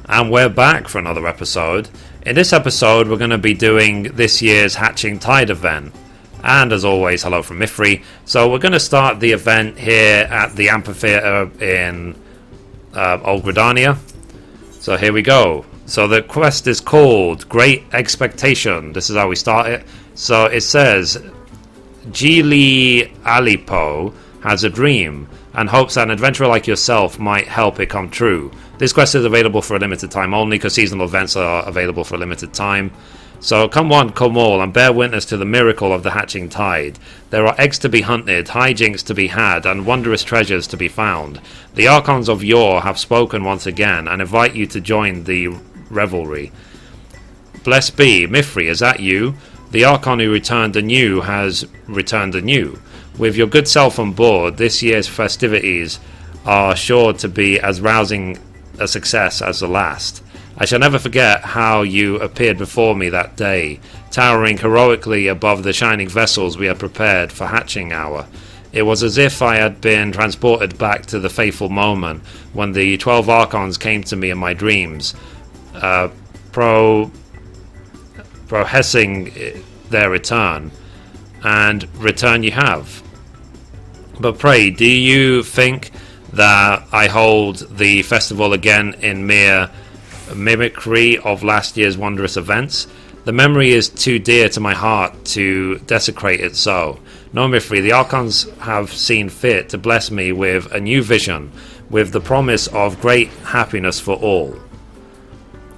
And we're back for another episode. In this episode, we're going to be doing this year's Hatching Tide event. And as always, hello from Mithrie. So we're going to start the event here at the amphitheater in Old Gridania. So here we go. So the quest is called Great Eggspectation. This is how we start it. So it says, Jihli Aliapoh has a dream and hopes that an adventurer like yourself might help it come true. This quest is available for a limited time only, because seasonal events are available for a limited time. So come one, come all, and bear witness to the miracle of the hatching tide. There are eggs to be hunted, hijinks to be had, and wondrous treasures to be found. The Archons of yore have spoken once again, and invite you to join the revelry. Blessed be, Mithrie, is that you? The Archon who returned anew has returned anew. With your good self on board, this year's festivities are sure to be as rousing a success as the last. I shall never forget how you appeared before me that day, towering heroically above the shining vessels we had prepared for hatching hour. It was as if I had been transported back to the fateful moment when the 12 Archons came to me in my dreams, professing their return. And return you have. But pray, do you think that I hold the festival again in mere mimicry of last year's wondrous events? The memory is too dear to my heart to desecrate it so. No, Mithrie, the Archons have seen fit to bless me with a new vision, with the promise of great happiness for all.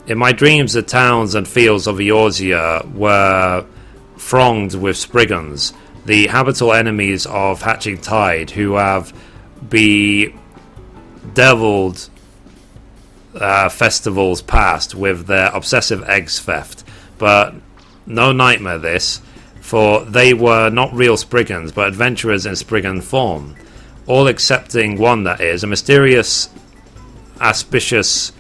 In my dreams, the towns and fields of Eorzea were thronged with Spriggans, the habitual enemies of Hatching Tide, who have bedeviled festivals past with their obsessive eggs theft. But no nightmare this, for they were not real Spriggans, but adventurers in Spriggan form, all excepting one, that is, a mysterious, auspicious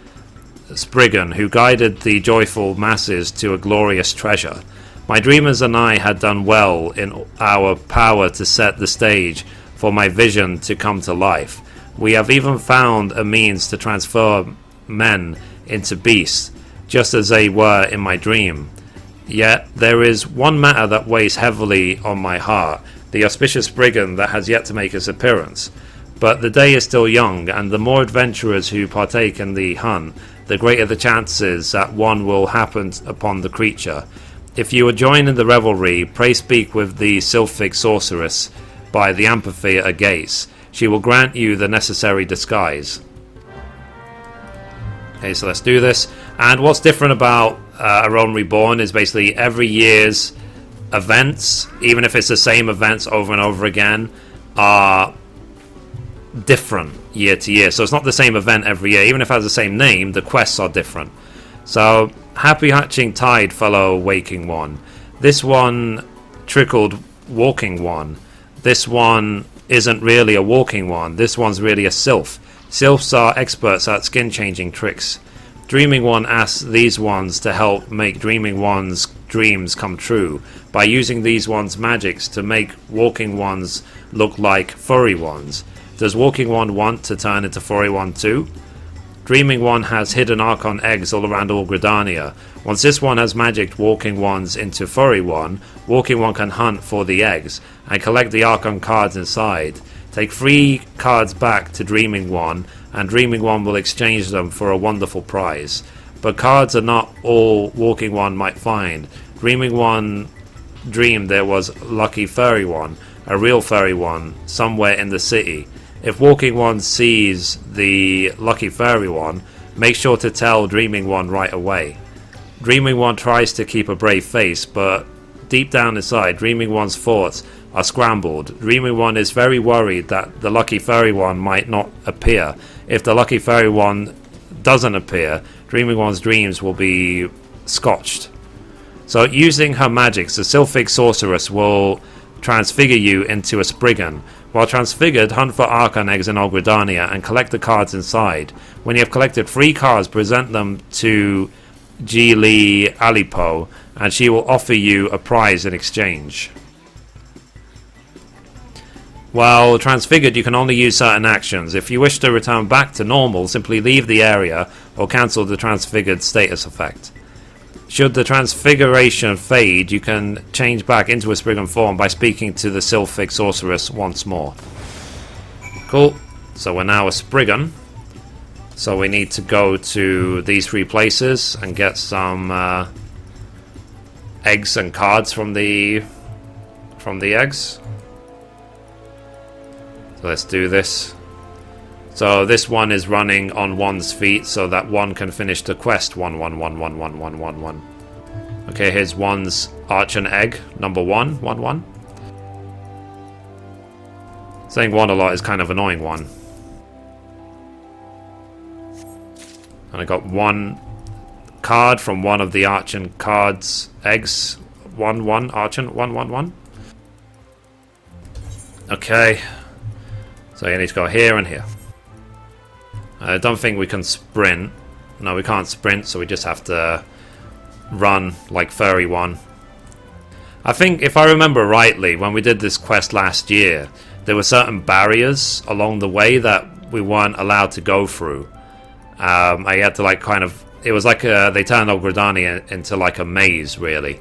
Spriggan who guided the joyful masses to a glorious treasure. My dreamers and I had done well in our power to set the stage for my vision to come to life. We have even found a means to transform men into beasts, just as they were in my dream. Yet there is one matter that weighs heavily on my heart, the auspicious Spriggan that has yet to make its appearance. But the day is still young, and the more adventurers who partake in the hunt, the greater the chances that one will happen upon the creature. If you are joined in the revelry, pray speak with the sylphic sorceress by the amphitheater gates. She will grant you the necessary disguise. Okay, so let's do this. And what's different about A Realm Reborn is basically every year's events, even if it's the same events over and over again, are different year to year. So it's not the same event every year. Even if it has the same name, the quests are different. So, happy hatching tide, fellow waking one. This one trickled walking one. This one isn't really a walking one. This one's really a sylph. Sylphs are experts at skin-changing tricks. Dreaming one asks these ones to help make dreaming one's dreams come true by using these ones' magics to make walking ones look like furry ones. Does walking one want to turn into furry one too? Dreaming one has hidden Archon eggs all around all Gridania. Once this one has magicked walking ones into furry one, walking one can hunt for the eggs and collect the Archon cards inside. Take 3 cards back to Dreaming one, and Dreaming one will exchange them for a wonderful prize. But cards are not all walking one might find. Dreaming one dreamed there was lucky furry one, a real furry one, somewhere in the city. If walking one sees the lucky furry one, make sure to tell Dreaming one right away. Dreaming one tries to keep a brave face, but deep down inside, Dreaming one's thoughts are scrambled. Dreaming one is very worried that the lucky furry one might not appear. If the lucky furry one doesn't appear, Dreaming one's dreams will be scotched. So using her magics, the sylphic sorceress will transfigure you into a Spriggan. While transfigured, hunt for Archon eggs in Old Gridania and collect the cards inside. When you have collected 3 cards, present them to Jihli Aliapoh, and she will offer you a prize in exchange. While transfigured, you can only use certain actions. If you wish to return back to normal, simply leave the area or cancel the transfigured status effect. Should the transfiguration fade, you can change back into a Spriggan form by speaking to the Sylphic Sorceress once more. Cool. So we're now a Spriggan. So we need to go to these 3 places and get some eggs and cards from the eggs. So let's do this. So this one is running on 1's feet, so that 1 can finish the quest. 1, 1, 1, 1, 1, 1, 1, 1. Okay, here's 1's arch and egg, number 1, 1, 1. Saying 1 a lot is kind of annoying 1. And I got 1 card from one of the Archon cards, eggs. 1, 1, Archon, 1, 1, 1. Okay. So you need to go here and here. I don't think we can sprint. No, we can't sprint, so we just have to run like Furry 1. I think, if I remember rightly, when we did this quest last year, there were certain barriers along the way that we weren't allowed to go through. I had to like kind of... It was like they turned old Gridania into like a maze, really,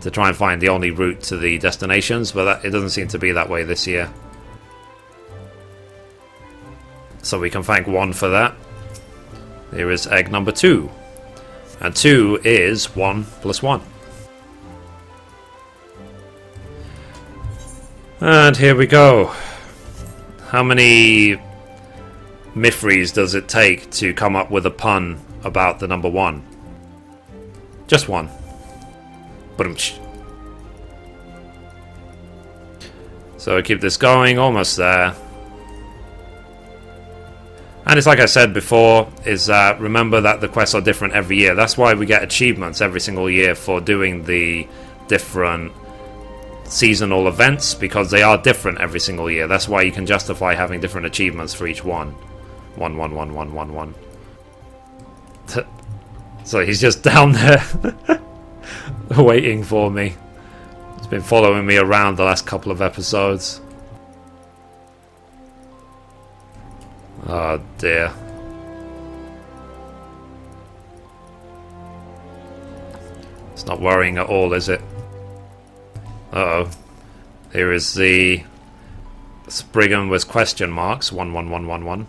to try and find the only route to the destinations, but it doesn't seem to be that way this year. So we can thank 1 for that. Here is egg number 2. And 2 is 1 plus 1. And here we go. How many Mithries does it take to come up with a pun about the number 1? Just 1. Boomsh. So we keep this going, almost there. And it's like I said before, is remember that the quests are different every year. That's why we get achievements every single year for doing the different seasonal events, because they are different every single year. That's why you can justify having different achievements for each one. 1, 1, 1, 1, 1, 1. So he's just down there waiting for me. He's been following me around the last couple of episodes. Oh dear. It's not worrying at all, is it? Uh-oh. Here is the Spriggan with question marks. 1, 1, 1, 1, 1.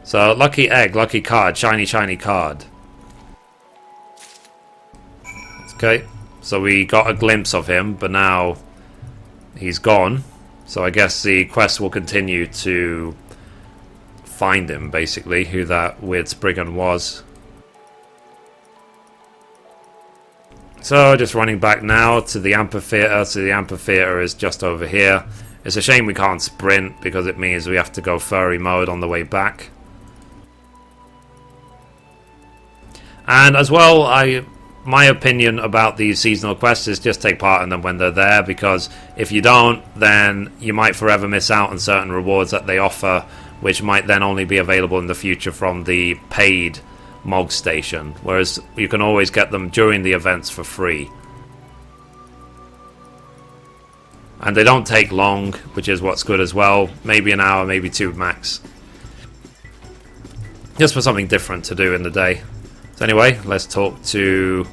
So, lucky egg, lucky card, shiny, shiny card. Okay, so we got a glimpse of him, but now he's gone. So I guess the quest will continue to find him, basically, who that weird Spriggan was. So just running back now to the amphitheater. So the amphitheater is just over here. It's a shame we can't sprint, because it means we have to go furry mode on the way back. And as well, my opinion about these seasonal quests is just take part in them when they're there, because if you don't, then you might forever miss out on certain rewards that they offer, which might then only be available in the future from the paid Mog Station, whereas you can always get them during the events for free. And they don't take long, which is what's good as well. Maybe an hour, maybe 2 max. Just for something different to do in the day. So anyway, let's talk to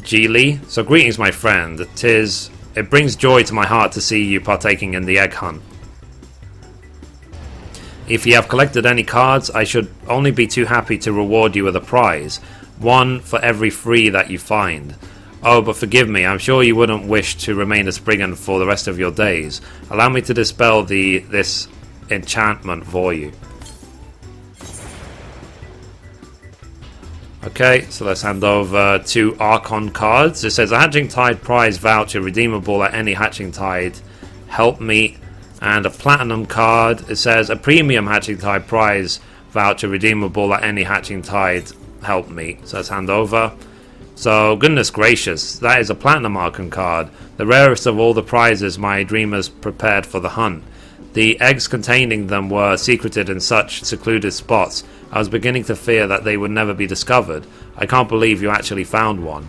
Jihli. So greetings, my friend. It brings joy to my heart to see you partaking in the egg hunt. If you have collected any cards, I should only be too happy to reward you with a prize. 1 for every 3 that you find. Oh, but forgive me, I'm sure you wouldn't wish to remain a Spriggan for the rest of your days. Allow me to dispel this enchantment for you. Okay, so let's hand over 2 Archon cards. It says a Hatching Tide prize voucher redeemable at any Hatching Tide help meet, and a Platinum card. It says a premium Hatching Tide prize voucher redeemable at any Hatching Tide help meet. So let's hand over. So goodness gracious, that is a Platinum Archon card, the rarest of all the prizes my dreamers prepared for the hunt. The eggs containing them were secreted in such secluded spots, I was beginning to fear that they would never be discovered. I can't believe you actually found one.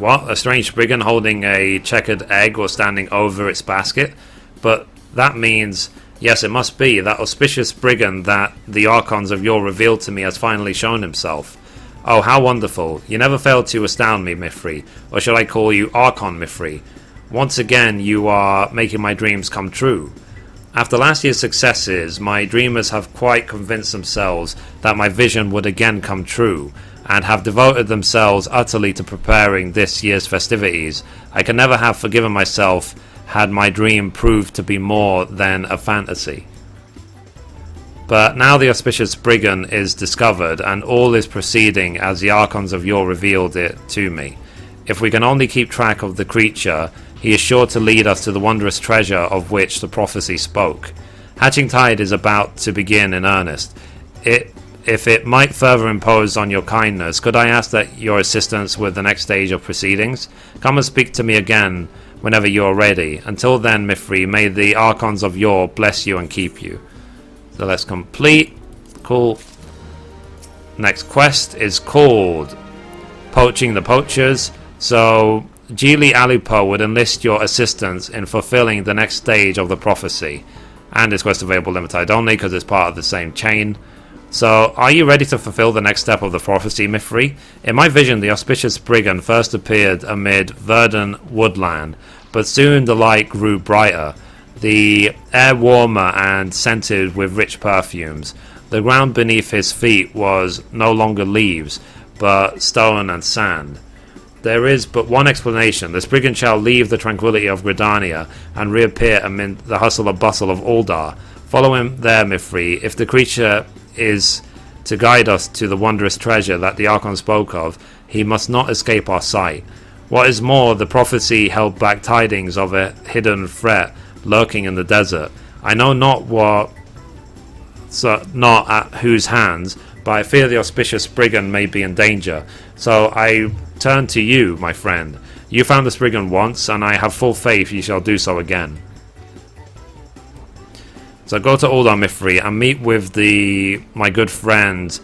What? A strange brigand holding a checkered egg or standing over its basket? But that means, yes, it must be, that auspicious brigand that the Archons of yore revealed to me has finally shown himself. Oh, how wonderful. You never fail to astound me, Mithrie. Or should I call you Archon Mithrie? Once again, you are making my dreams come true. After last year's successes, my dreamers have quite convinced themselves that my vision would again come true, and have devoted themselves utterly to preparing this year's festivities. I can never have forgiven myself had my dream proved to be more than a fantasy. But now the auspicious brigand is discovered, and all is proceeding as the Archons of yore revealed it to me. If we can only keep track of the creature, he is sure to lead us to the wondrous treasure of which the prophecy spoke. Hatching Tide is about to begin in earnest. If it might further impose on your kindness, could I ask that your assistance with the next stage of proceedings? Come and speak to me again whenever you are ready. Until then, Mithrie, may the Archons of yore bless you and keep you. So let's complete. Cool. Next quest is called Poaching the Poachers. So Jihli Aliapoh would enlist your assistance in fulfilling the next stage of the prophecy. And this quest available limited only because it's part of the same chain. So, are you ready to fulfill the next step of the prophecy, Mithrie? In my vision, the auspicious brigand first appeared amid verdant woodland, but soon the light grew brighter, the air warmer and scented with rich perfumes. The ground beneath his feet was no longer leaves, but stone and sand. There is but one explanation. This brigand shall leave the tranquility of Gridania and reappear amid the hustle and bustle of Uldar. Follow him there, Mithrie. If the creature is to guide us to the wondrous treasure that the Archon spoke of, he must not escape our sight. What is more, the prophecy held back tidings of a hidden threat lurking in the desert. I know not not at whose hands, but I fear the auspicious brigand may be in danger. So I turn to you, my friend. You found this brigand once, and I have full faith you shall do so again. So go to Uldar, Mithrie, and meet with my good friend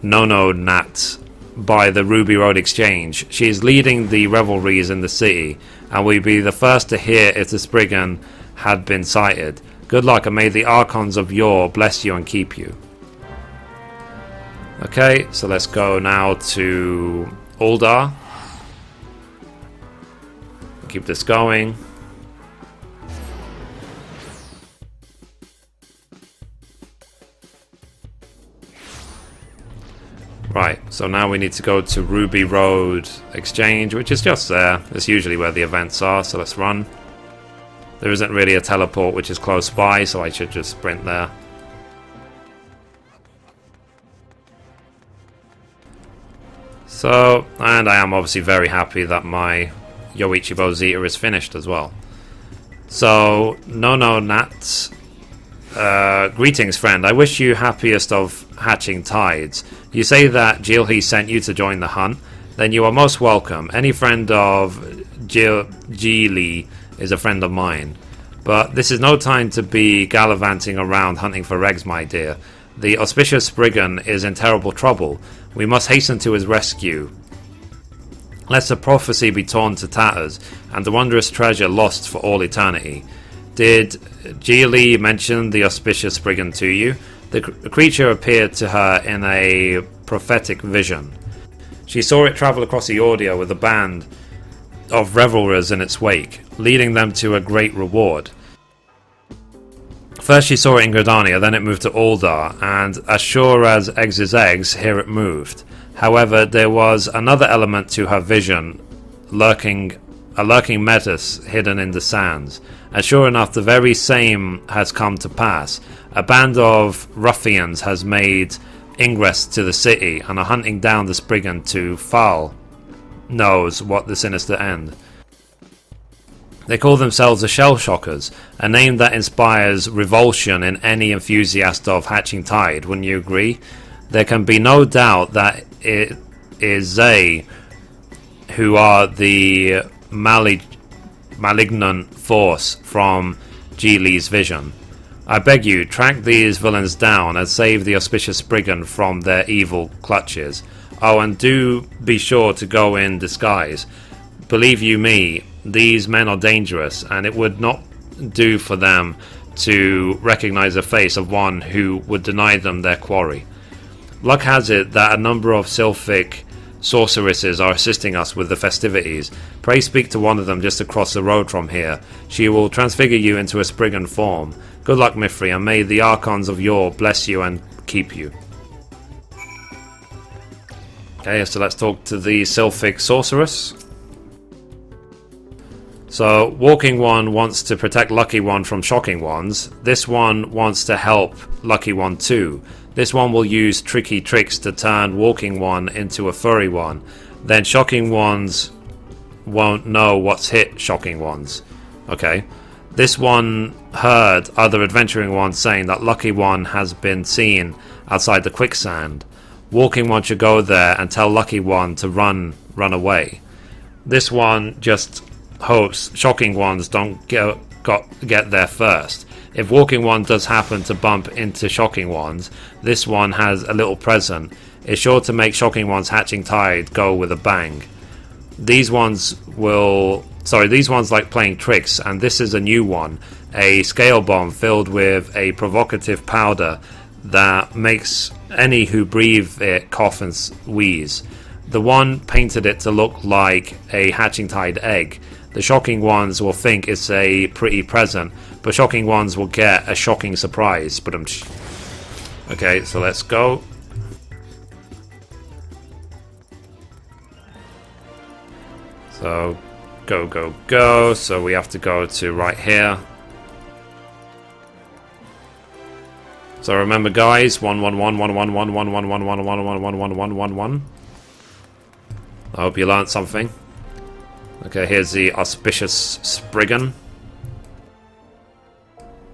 Nono Nat by the Ruby Road Exchange. She is leading the revelries in the city, and will be the first to hear if this brigand had been sighted. Good luck, and may the Archons of yore bless you and keep you. Okay, so let's go now to Uldar. Keep this going. Right, so now we need to go to Ruby Road Exchange, which is just there. It's usually where the events are, so let's run. There isn't really a teleport which is close by, so I should just sprint there. So, and I am obviously very happy that my Yoichibo Zeta is finished as well. So, Nono Nat, greetings friend, I wish you happiest of hatching tides. You say that Jihli sent you to join the hunt, then you are most welcome. Any friend of Jihli is a friend of mine. But this is no time to be gallivanting around hunting for eggs, my dear. The auspicious brigand is in terrible trouble. We must hasten to his rescue. Lest the prophecy be torn to tatters, and the wondrous treasure lost for all eternity. Did Jihli mention the auspicious brigand to you? The creature appeared to her in a prophetic vision. She saw it travel across Eorzea with a band of revelers in its wake, leading them to a great reward. First she saw it in Gridania, then it moved to Uldar, and as sure as eggs is eggs, here it moved. However, there was another element to her vision, a lurking menace hidden in the sands. And sure enough, the very same has come to pass. A band of ruffians has made ingress to the city and are hunting down this brigand to foul knows what the sinister end. They call themselves the Shell Shockers, a name that inspires revulsion in any enthusiast of hatching tide, wouldn't you agree? There can be no doubt that it is they who are the malignant force from Jihli's vision. I beg you, track these villains down and save the auspicious brigand from their evil clutches. Oh, and do be sure to go in disguise. believe you me, these men are dangerous, and it would not do for them to recognize the face of one who would deny them their quarry. Luck has it that a number of Sylphic sorceresses are assisting us with the festivities. Pray speak to one of them just across the road from here. She will transfigure you into a Spriggan form. Good luck, Mithrie, and may the Archons of Yore bless you and keep you. Okay, so let's talk to the Sylphic sorceress. So, Walking One wants to protect Lucky One from Shocking Ones. This one wants to help Lucky One too. This one will use tricky tricks to turn Walking One into a furry one. Then Shocking Ones won't know what's hit Shocking Ones. Okay. This one heard other adventuring ones saying that Lucky One has been seen outside the quicksand. Walking One should go there and tell Lucky One to run away. This one just hopes Shocking Ones don't get there first. If Walking One does happen to bump into Shocking Ones, this one has a little present. It's sure to make Shocking One's hatching tide go with a bang. These ones like playing tricks, and this is a new one. A scale bomb filled with a provocative powder that makes any who breathe it cough and wheeze. The one painted it to look like a hatching tide egg. The Shocking Ones will think it's a pretty present, but Shocking Ones will get a shocking surprise. Okay, so let's go. So, go. So we have to go to right here. So remember, guys, 11111111111111111. I hope you learned something. Okay, here's the auspicious Spriggan.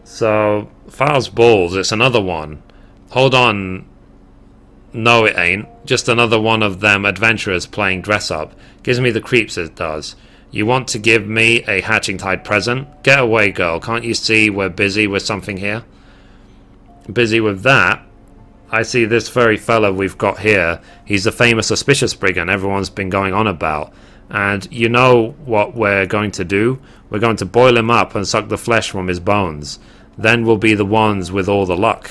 So, Foul's Balls, it's another one. Hold on. No, it ain't. Just another one of them adventurers playing dress up. Gives me the creeps, it does. You want to give me a hatching tide present? Get away, girl. Can't you see we're busy with something here? Busy with that? I see this furry fella we've got here. He's the famous auspicious Spriggan everyone's been going on about. And you know what we're going to do? We're going to boil him up and suck the flesh from his bones. Then we'll be the ones with all the luck.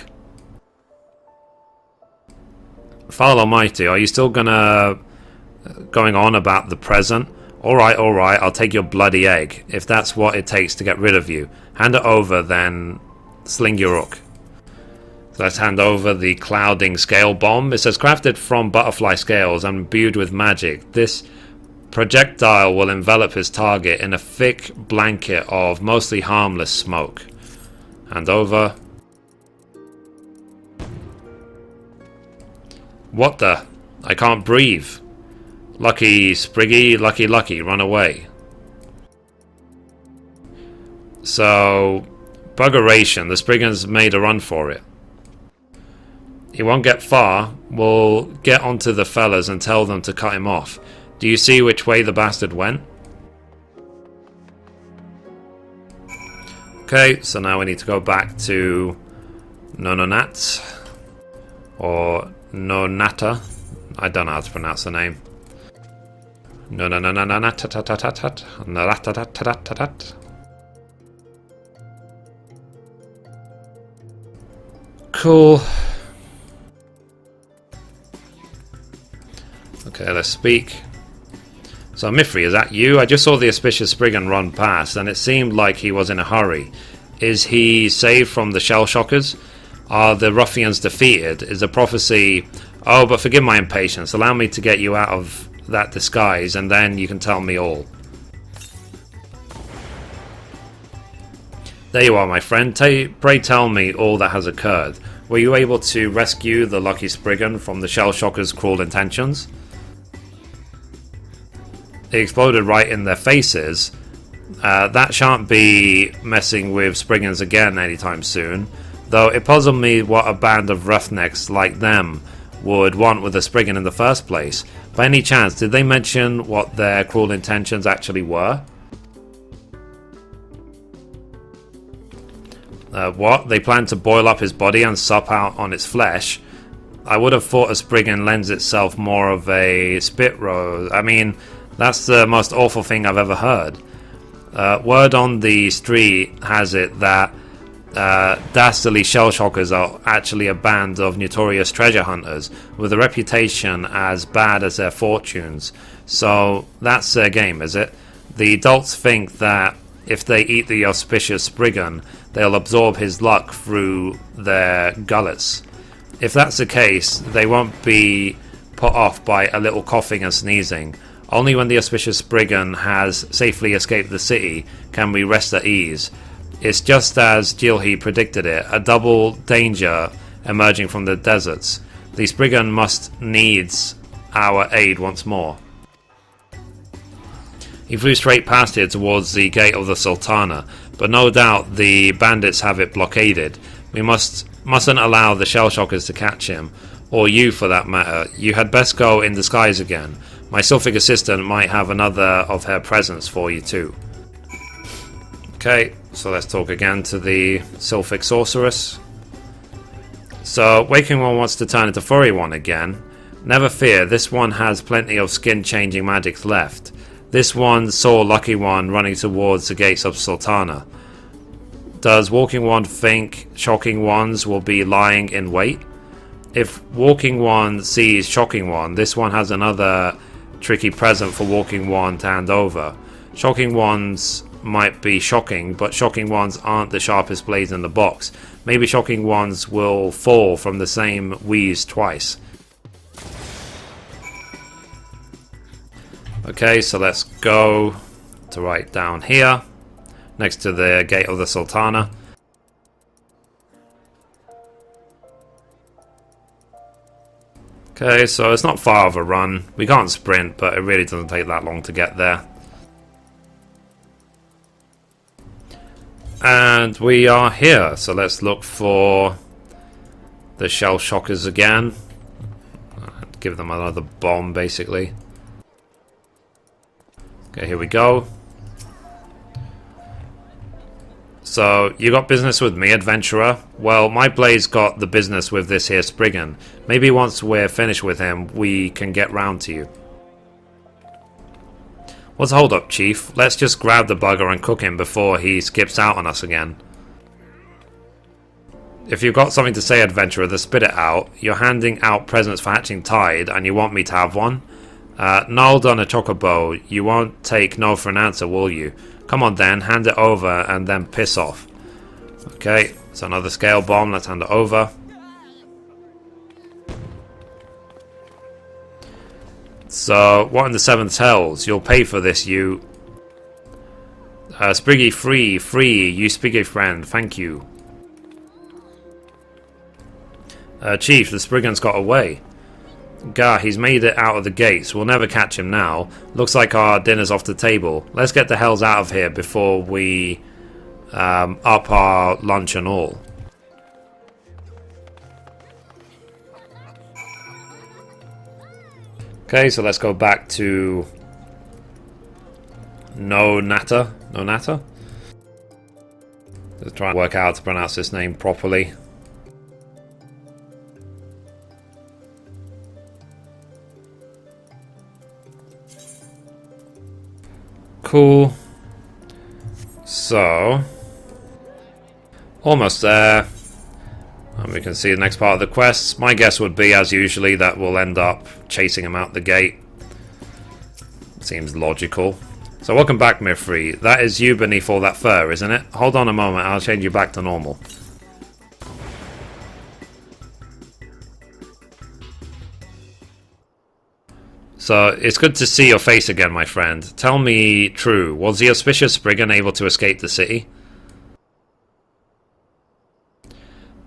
Foul Almighty, are you still going on about the present? Alright, I'll take your bloody egg, if that's what it takes to get rid of you. Hand it over, then sling your hook. So let's hand over the clouding scale bomb. It says crafted from butterfly scales and imbued with magic. This projectile will envelop his target in a thick blanket of mostly harmless smoke. Hand over. What the? I can't breathe. Lucky Spriggy, lucky, run away. So, buggeration, the Spriggan's made a run for it. He won't get far. We'll get onto the fellas and tell them to cut him off. Do you see which way the bastard went? Okay, so now we need to go back to Nononat. Or Nonata. I don't know how to pronounce the name. Cool. Okay, let's speak. So Mithrie, is that you? I just saw the auspicious Spriggan run past, and it seemed like he was in a hurry. Is he saved from the shell shockers? Are the ruffians defeated? Is the prophecy... Oh, but forgive my impatience. Allow me to get you out of that disguise, and then you can tell me all. There you are, my friend. Pray tell me all that has occurred. Were you able to rescue the lucky Spriggan from the shell shockers' cruel intentions? It exploded right in their faces. That shan't be messing with Spriggans again anytime soon. Though it puzzled me what a band of roughnecks like them would want with a Spriggan in the first place. By any chance, did they mention what their cruel intentions actually were? What? They planned to boil up his body and sup out on its flesh? I would have thought a Spriggan lends itself more of a spit rose. I mean, That's the most awful thing I've ever heard. Word on the street has it that dastardly shell shockers are actually a band of notorious treasure hunters with a reputation as bad as their fortunes. So that's their game, is it? The adults think that if they eat the auspicious Spriggan, they'll absorb his luck through their gullets. If that's the case, they won't be put off by a little coughing and sneezing. Only when the auspicious Spriggan has safely escaped the city can we rest at ease. It's just as Jihli predicted it, a double danger emerging from the deserts. The Spriggan must needs our aid once more. He flew straight past here towards the gate of the Sultana, but no doubt the bandits have it blockaded. We mustn't allow the shell shockers to catch him, or you for that matter. You had best go in disguise again. My sylphic assistant might have another of her presents for you too. Okay, so let's talk again to the sylphic sorceress. So, Waking One wants to turn into Furry One again. Never fear, this one has plenty of skin-changing magics left. This one saw Lucky One running towards the gates of Sultana. Does Walking One think Shocking Ones will be lying in wait? If Walking One sees Shocking One, this one has another tricky present for Walking One to hand over. Shocking Ones might be shocking, but Shocking Ones aren't the sharpest blades in the box. Maybe Shocking Ones will fall from the same wheeze twice. Okay, so let's go to right down here, next to the gate of the Sultana. Okay, so it's not far of a run. We can't sprint, but it really doesn't take that long to get there. And we are here, so let's look for the shell shockers again. Give them another bomb, basically. Okay, here we go. So, you got business with me, adventurer? Well, my blade's got the business with this here Spriggan. Maybe once we're finished with him, we can get round to you. What's the hold up, Chief? Let's just grab the bugger and cook him before he skips out on us again. If you've got something to say, adventurer, then spit it out. You're handing out presents for Hatching Tide, and you want me to have one? No, done a chocobo. You won't take no for an answer, will you? Come on then, hand it over and then piss off. Okay, so another scale bomb, let's hand it over. So, what in the seventh hells? You'll pay for this, you... Spriggy free, you Spriggy friend, thank you. Chief, the Spriggan's got away. Gah, he's made it out of the gates. We'll never catch him now. Looks like our dinner's off the table. Let's get the hells out of here before we up our lunch and all. Okay, so let's go back to No Natter. Let's try and work out how to pronounce this name properly. Cool. So, almost there. And we can see the next part of the quests. My guess would be, as usually, that we'll end up chasing him out the gate. Seems logical. So welcome back, Mithrie. That is you beneath all that fur, isn't it? Hold on a moment, I'll change you back to normal. So, it's good to see your face again, my friend. Tell me true, was the auspicious Spriggan able to escape the city?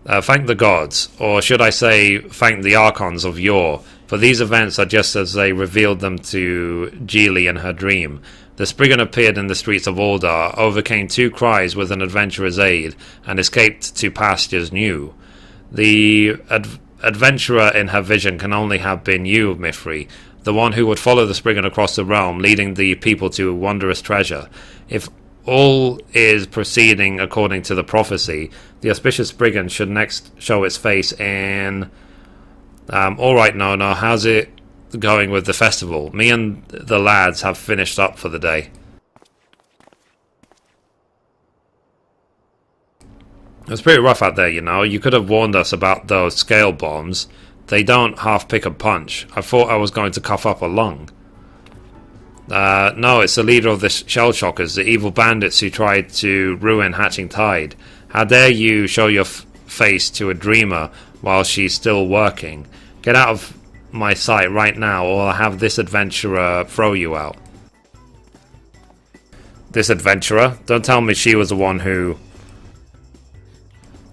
Thank the gods, or should I say, thank the archons of yore, for these events are just as they revealed them to Jihli in her dream. The Spriggan appeared in the streets of Aldar, overcame 2 cries with an adventurer's aid, and escaped to pastures new. The adventurer in her vision can only have been you, Mithrie, the one who would follow the Spriggan across the realm, leading the people to wondrous treasure. If all is proceeding according to the prophecy, the auspicious Spriggan should next show its face in... Alright, no, how's it going with the festival? Me and the lads have finished up for the day. It was pretty rough out there, you know. You could have warned us about those scale bombs. They don't half pick a punch. I thought I was going to cough up a lung. No, it's the leader of the Shell Shockers, the evil bandits who tried to ruin Hatching Tide. How dare you show your face to a dreamer while she's still working? Get out of my sight right now, or I'll have this adventurer throw you out. This adventurer? Don't tell me she was the one who...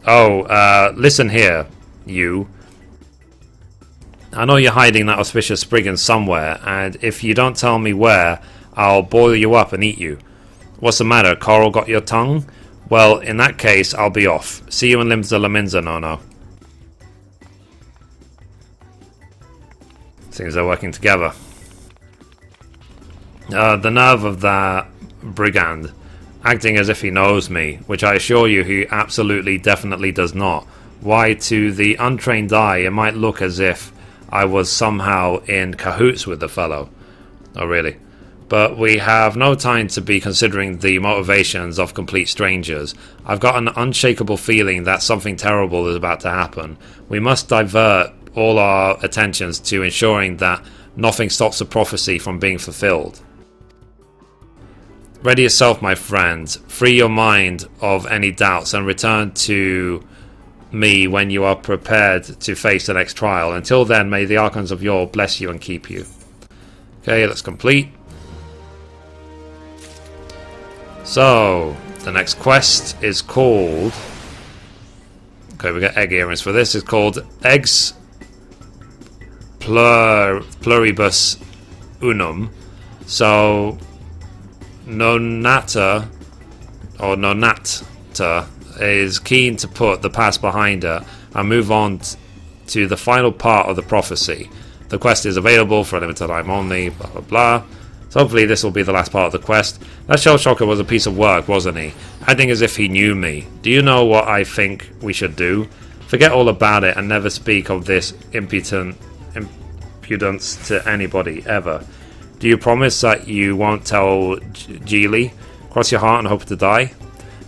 Oh, listen here, you. I know you're hiding that auspicious Spriggan somewhere, and if you don't tell me where, I'll boil you up and eat you. What's the matter? Coral got your tongue? Well, in that case, I'll be off. See you in Limsa Laminza, no. Seems they're working together. The nerve of that brigand, acting as if he knows me, which I assure you he absolutely definitely does not. Why, to the untrained eye, it might look as if I was somehow in cahoots with the fellow. Oh, really? But we have no time to be considering the motivations of complete strangers. I've got an unshakable feeling that something terrible is about to happen. We must divert all our attentions to ensuring that nothing stops the prophecy from being fulfilled. Ready yourself, my friend. Free your mind of any doubts and return to me when you are prepared to face the next trial. Until then, may the Archons of Yore bless you and keep you. Okay, let's complete. So, the next quest is called... Okay, we got egg earrings for this. It's called Eggs Pluribus Unum. So, Nonata is keen to put the past behind her and move on to the final part of the prophecy. The quest is available for a limited time only, blah blah blah. So hopefully this will be the last part of the quest. That shell shocker was a piece of work, wasn't he? Acting as if he knew me. Do you know what I think we should do? Forget all about it and never speak of this impudence to anybody, ever. Do you promise that you won't tell Jihli? Cross your heart and hope to die?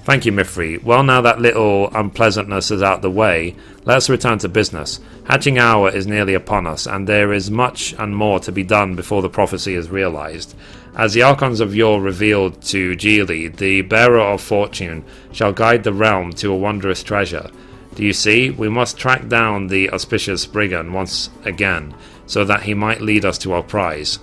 Thank you, Mithrie. Well, now that little unpleasantness is out the way, let us return to business. Hatching hour is nearly upon us, and there is much and more to be done before the prophecy is realized. As the Archons of Yore revealed to Jihli, the bearer of fortune shall guide the realm to a wondrous treasure. Do you see? We must track down the auspicious Spriggan once again, so that he might lead us to our prize.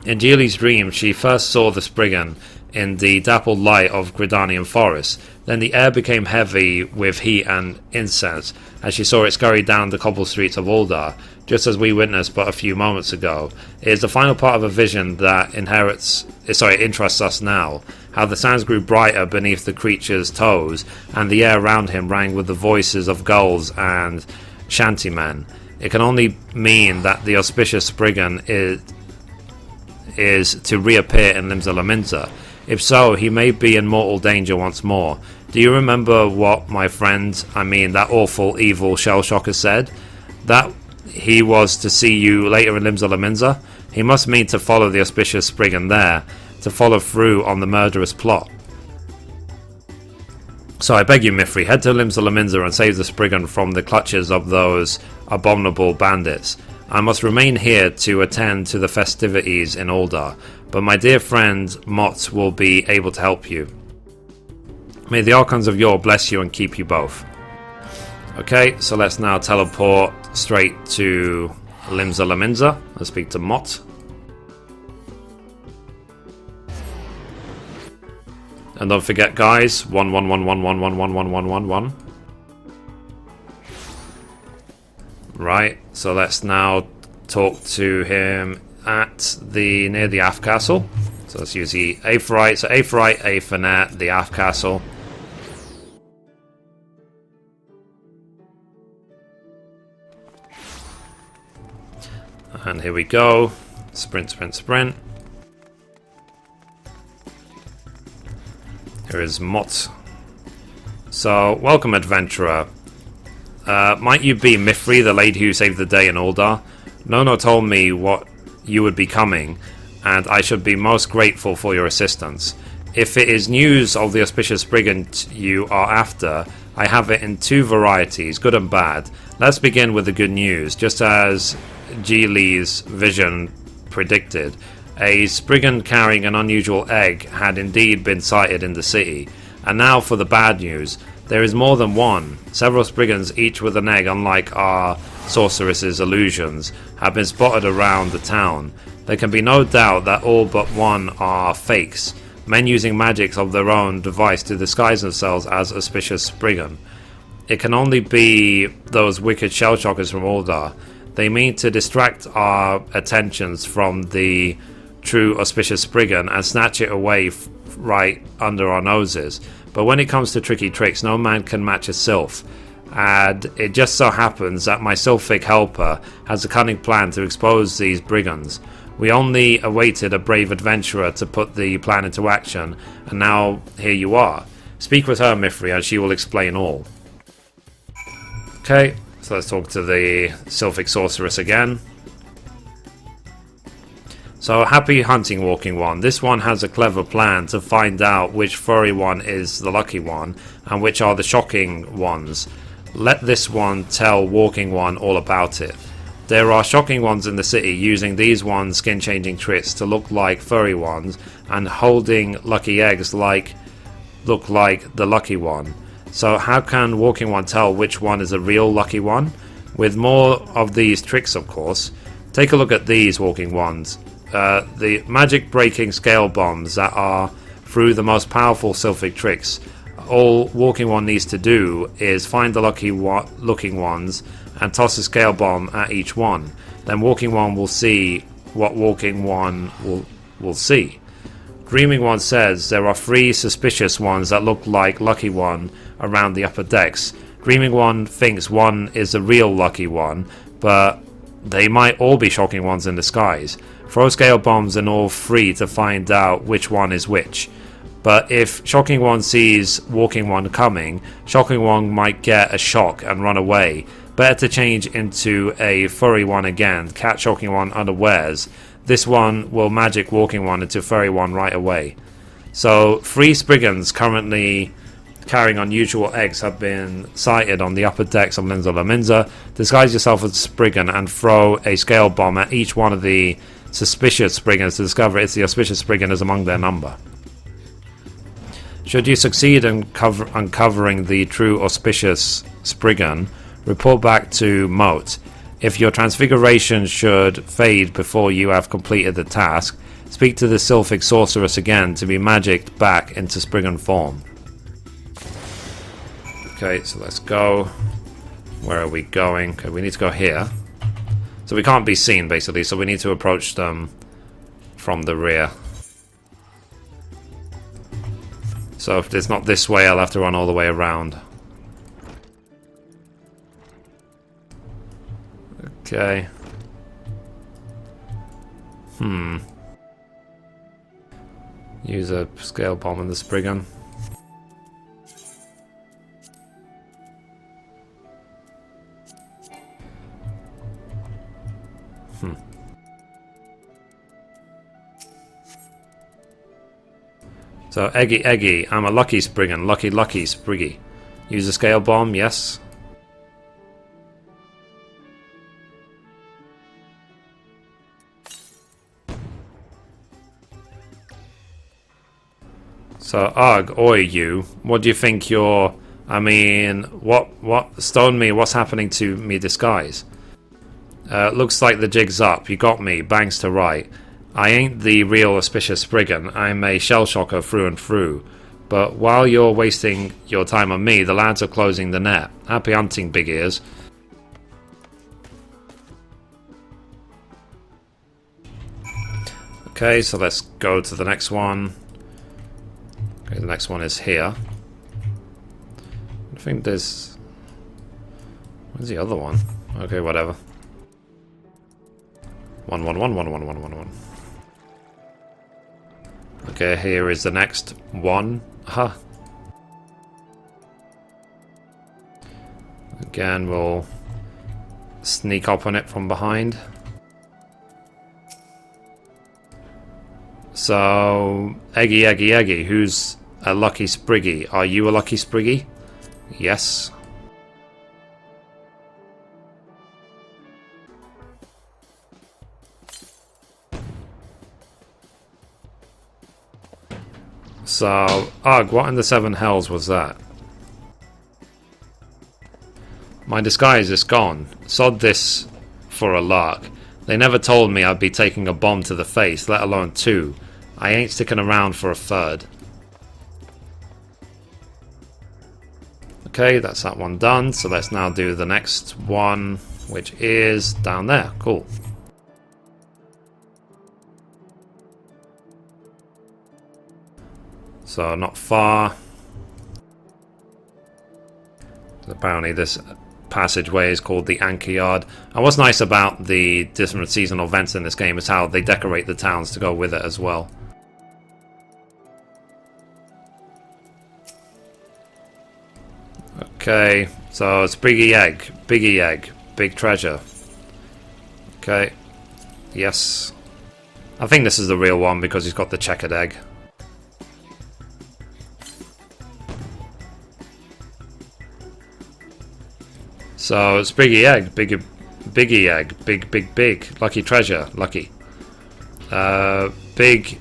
In Jihli's dream, she first saw the Spriggan in the dappled light of Gridanian forest. Then the air became heavy with heat and incense as she saw it scurry down the cobbled streets of Uldar, just as we witnessed but a few moments ago. It is the final part of a vision that interests us now. How the sands grew brighter beneath the creature's toes, and the air around him rang with the voices of gulls and shantymen. It can only mean that the auspicious Spriggan is to reappear in Limsa Laminza. If so, he may be in mortal danger once more. Do you remember what my friend, that awful, evil shell shocker said? That he was to see you later in Limsa Laminza? He must mean to follow the auspicious Spriggan there, to follow through on the murderous plot. So I beg you, Mithrie, head to Limsa Laminza and save the Spriggan from the clutches of those abominable bandits. I must remain here to attend to the festivities in Uldar, but my dear friend Mott will be able to help you. May the Archons of Yore bless you and keep you both. Okay, so let's now teleport straight to Limsa Laminza and speak to Mott. And don't forget, guys, 11111111111. Right, so let's now talk to him at near the Aft Castle. So let's use the Aephorite. So Aephorite, Aephanet, the Aft Castle. And here we go. Sprint, sprint, sprint. Here is Mott. So, welcome, adventurer. Might you be Mithrie, the lady who saved the day in Uldar? Nono told me what you would be coming, and I should be most grateful for your assistance. If it is news of the auspicious brigand you are after, I have it in two varieties, good and bad. Let's begin with the good news. Just as Jihli's vision predicted, a brigand carrying an unusual egg had indeed been sighted in the city. And now for the bad news. There is more than one. Several brigands, each with an egg unlike our sorceress's illusions, have been spotted around the town. There can be no doubt that all but one are fakes, men using magics of their own device to disguise themselves as auspicious brigand. It can only be those wicked shell shockers from Aldar. They mean to distract our attentions from the true auspicious brigand and snatch it away right under our noses. But when it comes to tricky tricks, no man can match a sylph. And it just so happens that my sylphic helper has a cunning plan to expose these brigands. We only awaited a brave adventurer to put the plan into action, and now here you are. Speak with her, Mithrie, and she will explain all. Okay, so let's talk to the sylphic sorceress again. So, happy hunting, Walking One. This one has a clever plan to find out which furry one is the lucky one, and which are the shocking ones. Let this one tell Walking One all about it. There are shocking ones in the city using these ones' skin-changing tricks to look like furry ones, and holding lucky eggs look like the lucky one. So how can Walking One tell which one is a real lucky one? With more of these tricks, of course. Take a look at these Walking Ones. The magic-breaking scale bombs that are through the most powerful sylphic tricks. All Walking One needs to do is find the looking ones and toss a scale bomb at each one. Then Walking One will see what Walking One will see. Dreaming One says there are 3 suspicious ones that look like Lucky One around the upper decks. Dreaming One thinks one is the real Lucky One, but they might all be shocking ones in disguise. Throw scale bombs in all 3 to find out which one is which. But if Shocking One sees Walking One coming, Shocking One might get a shock and run away. Better to change into a furry one again, catch Shocking One unawares. This one will magic Walking One into furry one right away. So 3 brigands currently carrying unusual eggs have been sighted on the upper decks of Minza La Minza. Disguise yourself as a brigand and throw a scale bomb at each one of the suspicious brigands to discover if the auspicious brigand is among their number. Should you succeed in uncovering the true auspicious brigand, report back to Moat. If your transfiguration should fade before you have completed the task, speak to the sylphic sorceress again to be magicked back into brigand form. Okay, so let's go. Where are we going? Okay, we need to go here. So we can't be seen, basically, so we need to approach them from the rear. So if it's not this way, I'll have to run all the way around. Okay. Use a scale bomb in the brigand. So, Eggy, I'm a lucky brigand, lucky spriggy. Use a scale bomb, yes. So, ugh, oi you, what do you think you're... I mean, what, stone me, what's happening to me disguise? Looks like the jig's up, you got me, bangs to right. I ain't the real auspicious brigand, I'm a shell shocker through and through. But while you're wasting your time on me, the lads are closing the net. Happy hunting, big ears. Okay, so let's go to the next one. Okay, the next one is here. I think there's... Where's the other one? Okay, whatever. 111111111. Okay, here is the next one. Aha. Again, we'll sneak up on it from behind. So, Eggy. Who's a lucky Spriggy? Are you a lucky Spriggy? Yes. So, ugh, what in the seven hells was that? My disguise is gone. Sod this for a lark. They never told me I'd be taking a bomb to the face, let alone two. I ain't sticking around for a third. Okay, that's that one done. So let's now do the next one, which is down there. Cool. So not far. Apparently this passageway is called the Anchor Yard. And what's nice about the different seasonal events in this game is how they decorate the towns to go with it as well. Okay, so it's Biggie Egg, Big Treasure. Okay, yes. I think this is the real one because he's got the checkered egg. So it's Biggie Egg, Biggie Egg, big, lucky treasure, lucky. Big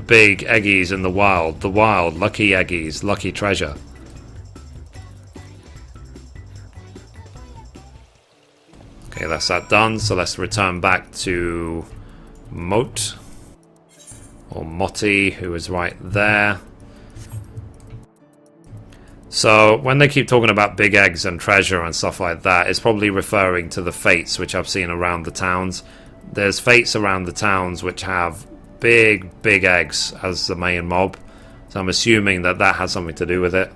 eggies in the wild, lucky eggies, lucky treasure. Okay, that's that done, so let's return back to Moat, or Motti, who is right there. So, when they keep talking about big eggs and treasure and stuff like that, it's probably referring to the fates which I've seen around the towns. There's fates around the towns which have big eggs as the main mob. So I'm assuming that that has something to do with it.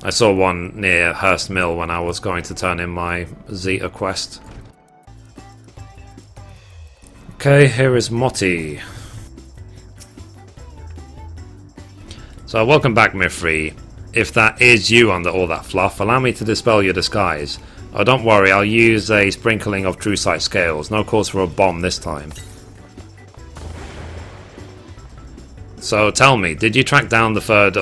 I saw one near Hurst Mill when I was going to turn in my Zeta quest. Okay, here is Motti. So welcome back, Mithrie. If that is you under all that fluff, allow me to dispel your disguise. Oh, don't worry, I'll use a sprinkling of true sight scales. No cause for a bomb this time. So tell me, did you track down the third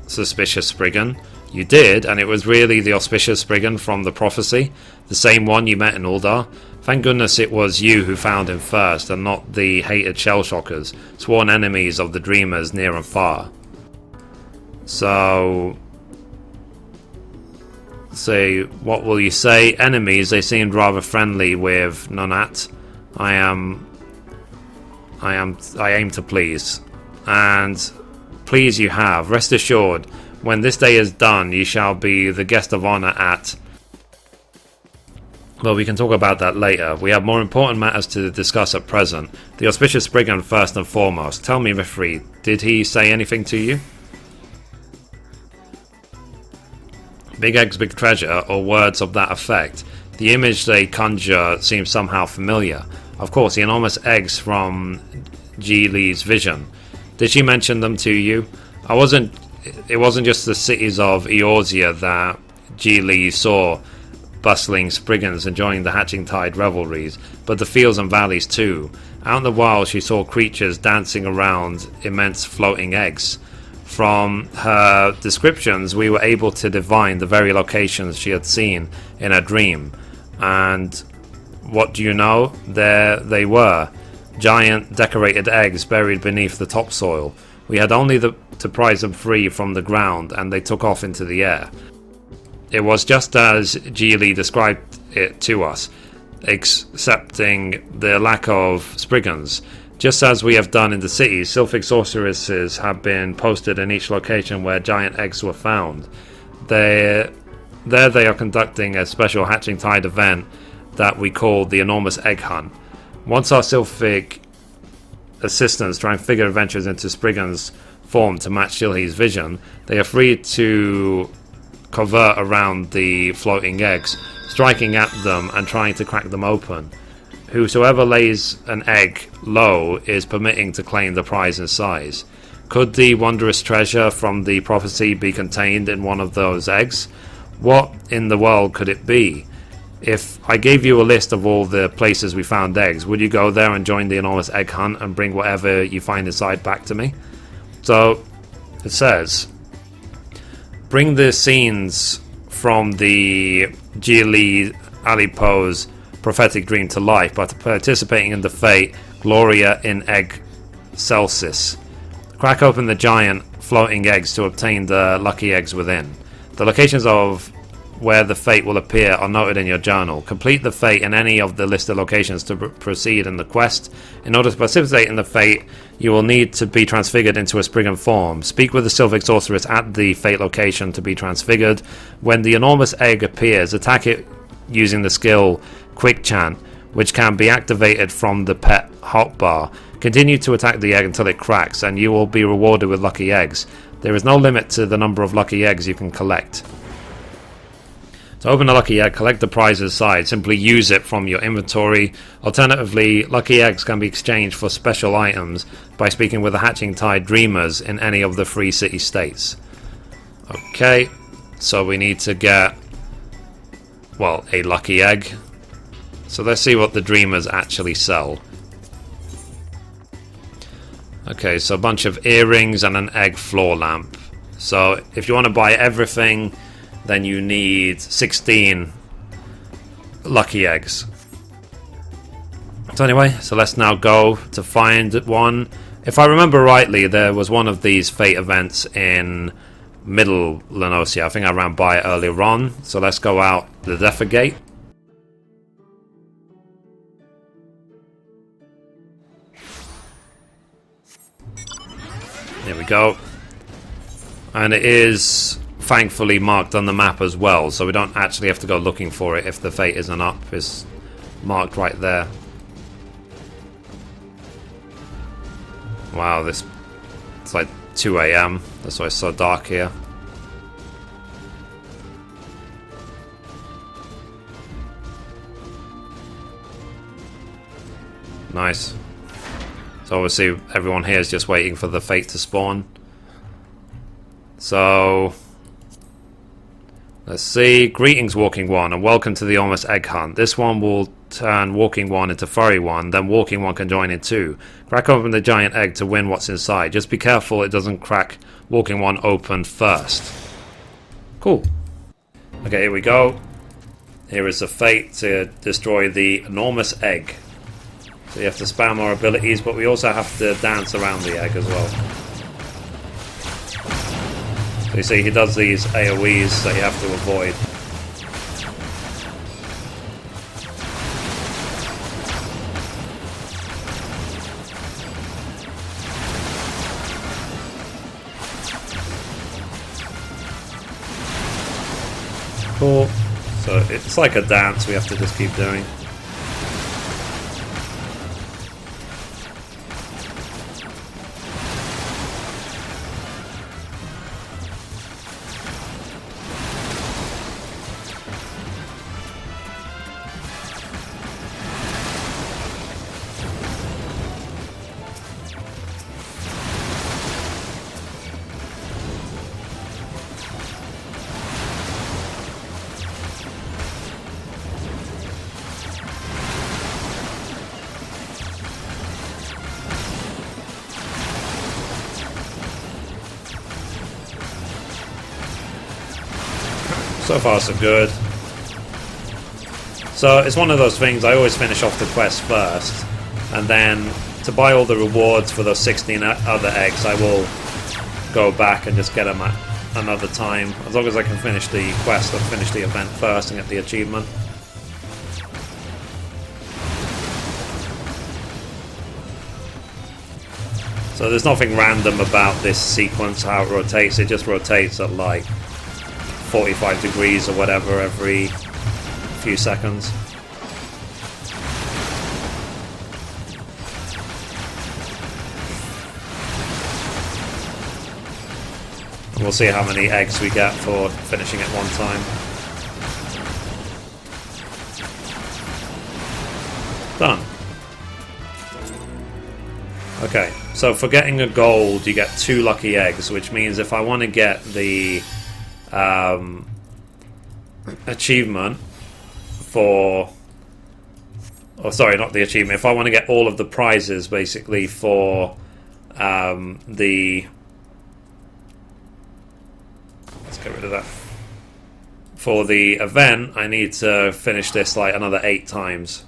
suspicious Spriggan? You did, and it was really the auspicious Spriggan from the prophecy? The same one you met in Uldar? Thank goodness it was you who found him first, and not the hated shell-shockers, sworn enemies of the dreamers near and far. So, say, what will you say? Enemies, they seemed rather friendly with Nonat. I aim to please. And please you have. Rest assured, when this day is done, you shall be the guest of honor at... Well, we can talk about that later. We have more important matters to discuss at present. The auspicious Spriggan first and foremost. Tell me, Mithrie, did he say anything to you? Big eggs, big treasure, or words of that effect. The image they conjure seems somehow familiar. Of course, the enormous eggs from Jihli's vision. Did she mention them to you? It wasn't just the cities of Eorzea that Jihli saw bustling Spriggans enjoying the hatching tide revelries, but the fields and valleys too. Out in the wild she saw creatures dancing around immense floating eggs. From her descriptions, we were able to divine the very locations she had seen in her dream. And what do you know? There they were. Giant decorated eggs buried beneath the topsoil. We had only to prise them free from the ground, and they took off into the air. It was just as Jihli described it to us, excepting the lack of Spriggans. Just as we have done in the cities, Sylphic sorceresses have been posted in each location where giant eggs were found. There they are conducting a special hatching tide event that we call the Enormous Egg Hunt. Once our Sylphic assistants transfigure adventures into Spriggan's form to match Jihli's vision, they are free to covert around the floating eggs, striking at them and trying to crack them open. Whosoever lays an egg low is permitting to claim the prize in size. Could the wondrous treasure from the prophecy be contained in one of those eggs? What in the world could it be? if I gave you a list of all the places we found eggs, would you go there and join the enormous egg hunt and bring whatever you find inside back to me? So it says, bring the scenes from the Jihli Aliapoh's prophetic dream to life by participating in the fate Gloria in Eggcelsis. Crack open the giant floating eggs to obtain the lucky eggs within. The locations of where the fate will appear are noted in your journal. Complete the fate in any of the listed locations to proceed in the quest. In order to participate in the fate, you will need to be transfigured into a spriggan form. Speak with the Sylphic Sorceress at the fate location to be transfigured. When the enormous egg appears, attack it using the skill Quick Chant, which can be activated from the pet hotbar. Continue to attack the egg until it cracks, and you will be rewarded with lucky eggs. There is no limit to the number of lucky eggs you can collect. To open a lucky egg, collect the prize inside. Simply use it from your inventory. Alternatively, lucky eggs can be exchanged for special items by speaking with the Hatching Tide Dreamers in any of the free city states. Okay, so we need to get, well, a lucky egg. So let's see what the Dreamers actually sell. Okay, so a bunch of earrings and an egg floor lamp. So if you want to buy everything, then you need 16 lucky eggs. So anyway, so let's now go to find one. If I remember rightly, there was one of these fate events in Middle Lenosia. I think I ran by it earlier on. So let's go out the Death Gate. Here we go. And it is thankfully marked on the map as well, so we don't actually have to go looking for it if the fate isn't up. It's marked right there. Wow, it's like 2 AM. That's why it's so dark here. Nice. So obviously everyone here is just waiting for the fate to spawn. So let's see. Greetings, Walking One, and welcome to the Almost Egg Hunt. This one will turn Walking One into Furry One, then Walking One can join in too. Crack open the giant egg to win what's inside. Just be careful it doesn't crack Walking One open first. Cool. Okay, here we go. Here is the fate to destroy the enormous egg. So you have to spam our abilities, but we also have to dance around the egg as well. So you see he does these AoEs that you have to avoid. Cool. So it's like a dance we have to just keep doing. So far so good. So it's one of those things, I always finish off the quest first, and then to buy all the rewards for those 16 other eggs I will go back and just get them at another time. As long as I can finish the quest, I'll finish the event first and get the achievement. So there's nothing random about this sequence, how it rotates. It just rotates at like 45 degrees or whatever every few seconds. And we'll see how many eggs we get for finishing at one time. Done. Okay, so for getting a gold you get 2 lucky eggs, which means if I want to get the achievement for... Oh, sorry, not the achievement. If I want to get all of the prizes, basically, for the... Let's get rid of that. For the event, I need to finish this like another 8 times.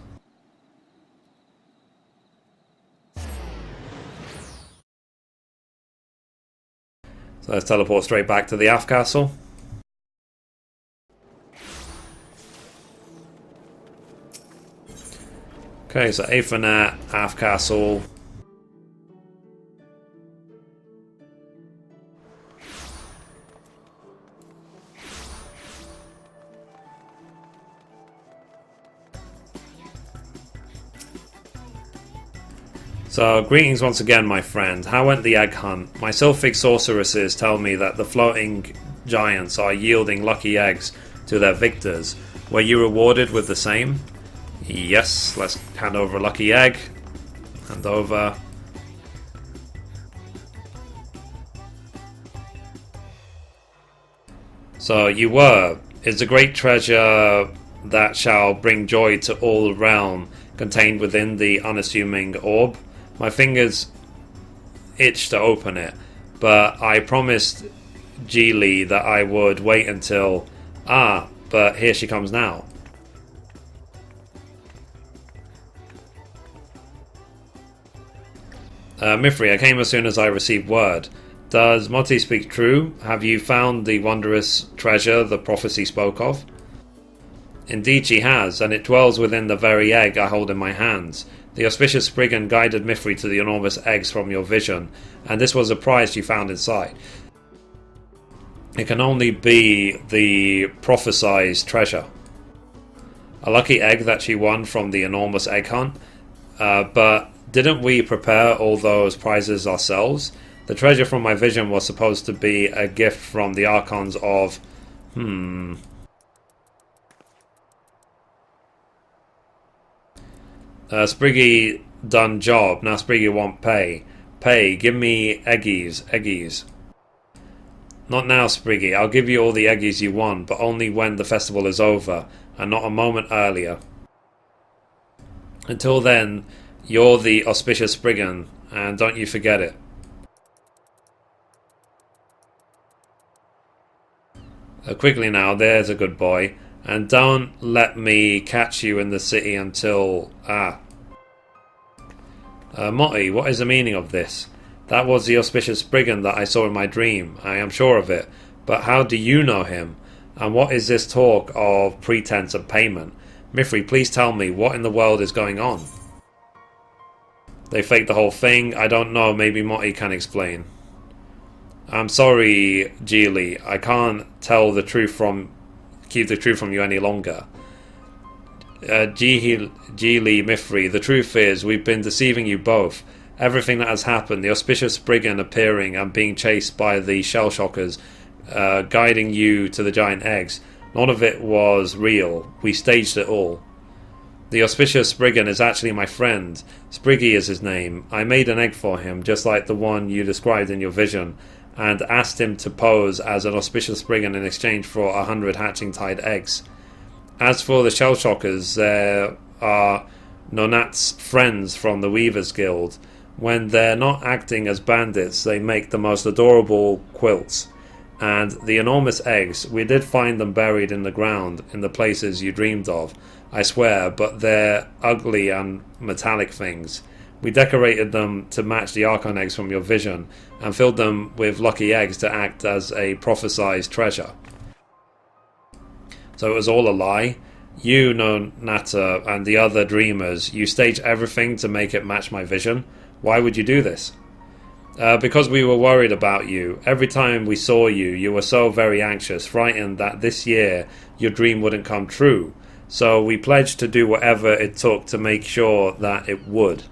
So let's teleport straight back to the Aft Castle. Okay, so Ethernet, Aft Castle. So, greetings once again, my friend. How went the egg hunt? My sylphic sorceresses tell me that the floating giants are yielding lucky eggs to their victors. Were you rewarded with the same? Yes, let's hand over a lucky egg. Hand over. So, you were. Is a great treasure that shall bring joy to all realm contained within the unassuming orb? My fingers itch to open it, but I promised Jihli that I would wait until... but here she comes now. Mithrie, I came as soon as I received word. Does Mithrie speak true? Have you found the wondrous treasure the prophecy spoke of? Indeed she has, and it dwells within the very egg I hold in my hands. The auspicious Spriggan guided Mithrie to the enormous eggs from your vision, and this was a prize you found inside. It can only be the prophesized treasure. A lucky egg that she won from the enormous egg hunt. But didn't we prepare all those prizes ourselves? The treasure from my vision was supposed to be a gift from the archons of... Spriggy done job, now Spriggy want pay. Pay, give me eggies. Not now, Spriggy, I'll give you all the eggies you want, but only when the festival is over, and not a moment earlier. Until then, you're the auspicious Spriggan, and don't you forget it. Quickly now, there's a good boy, and don't let me catch you in the city until... Mithrie, what is the meaning of this? That was the auspicious Spriggan that I saw in my dream, I am sure of it. But how do you know him? And what is this talk of pretense of payment? Mithrie, please tell me, what in the world is going on? They faked the whole thing? I don't know, maybe Mithrie can explain. I'm sorry, Jihli, I can't keep the truth from you any longer. Jihli, Mithrie, the truth is, we've been deceiving you both. Everything that has happened, the auspicious Spriggan appearing and being chased by the shell shockers, guiding you to the giant eggs, none of it was real. We staged it all. The auspicious Spriggan is actually my friend. Spriggy is his name. I made an egg for him, just like the one you described in your vision, and asked him to pose as an auspicious Spriggan in exchange for 100 hatching-tide eggs. As for the shell shockers, there are Nonat's friends from the Weavers Guild. When they're not acting as bandits, they make the most adorable quilts. And the enormous eggs, we did find them buried in the ground in the places you dreamed of, I swear, but they're ugly and metallic things. We decorated them to match the Archon eggs from your vision, and filled them with lucky eggs to act as a prophesized treasure. So it was all a lie? You, Nonata, and the other dreamers, you staged everything to make it match my vision? Why would you do this? Because we were worried about you. Every time we saw you, you were so very anxious, frightened that this year your dream wouldn't come true. So we pledged to do whatever it took to make sure that it would.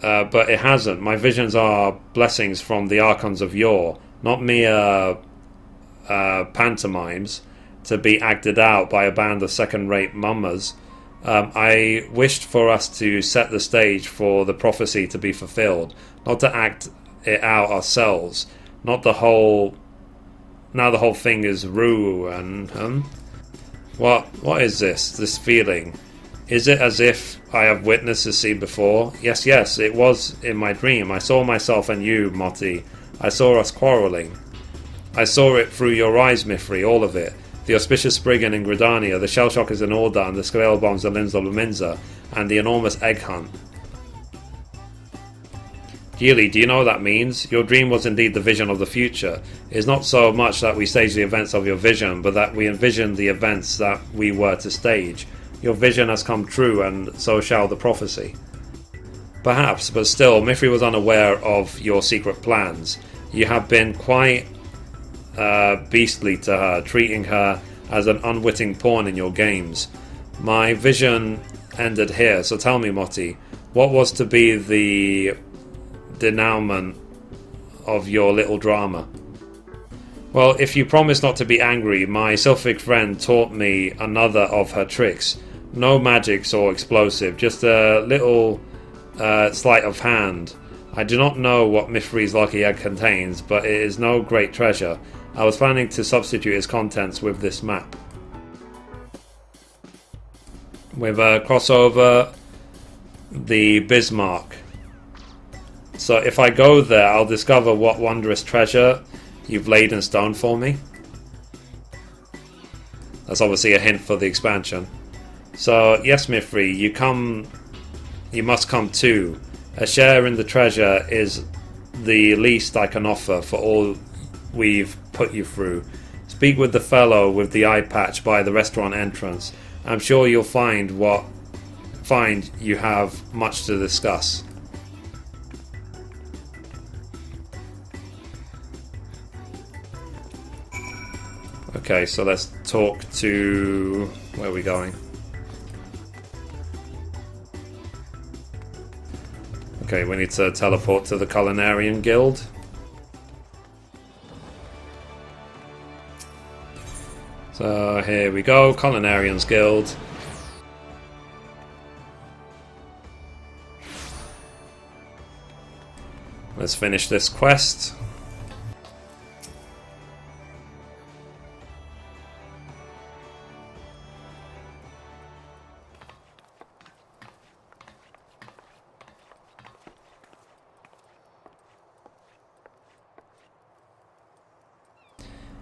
But it hasn't. My visions are blessings from the Archons of yore, not mere pantomimes to be acted out by a band of second-rate mummers. I wished for us to set the stage for the prophecy to be fulfilled, not to act it out ourselves, not the whole now the whole thing is ruined. What is this feeling? Is it as if I have witnessed this scene before? Yes, it was in my dream. I saw myself and you, Mithrie. I saw us quarrelling. I saw it through your eyes, Mithrie, all of it. The auspicious Spriggan in Gridania, the shell shockers in Orda, and the scale bombs in Limsa Luminza, and the enormous egg hunt. Jihli, do you know what that means? Your dream was indeed the vision of the future. It is not so much that we stage the events of your vision, but that we envisioned the events that we were to stage. Your vision has come true, and so shall the prophecy. Perhaps, but still, Mithrie was unaware of your secret plans. You have been quite beastly to her, treating her as an unwitting pawn in your games. My vision ended here, so tell me, Mithrie, what was to be the denouement of your little drama? Well, if you promise not to be angry, my sylphic friend taught me another of her tricks. No magics or explosive, just a little sleight of hand. I do not know what Mithrie's lucky egg contains, but it is no great treasure. I was planning to substitute its contents with this map. With a crossover, the Bismarck. So if I go there, I'll discover what wondrous treasure you've laid in stone for me. That's obviously a hint for the expansion. So yes, Mithrie, you must come too. A share in the treasure is the least I can offer for all we've put you through. Speak with the fellow with the eye patch by the restaurant entrance. I'm sure you'll find you have much to discuss. Okay, so let's talk to... where are we going? Okay, we need to teleport to the Culinarian Guild. So here we go, Culinarians Guild. Let's finish this quest.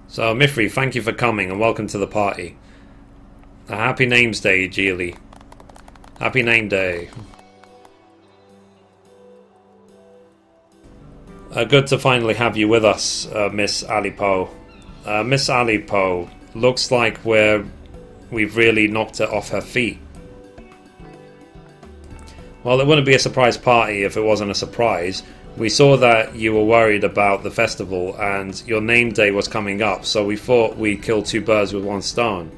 So, Mithrie, thank you for coming and welcome to the party. A happy names day, Jihli. Happy name day. Good to finally have you with us, Miss Aliapoh. Miss Aliapoh, looks like we've really knocked her off her feet. Well, it wouldn't be a surprise party if it wasn't a surprise. We saw that you were worried about the festival and your name day was coming up, so we thought we'd kill two birds with one stone.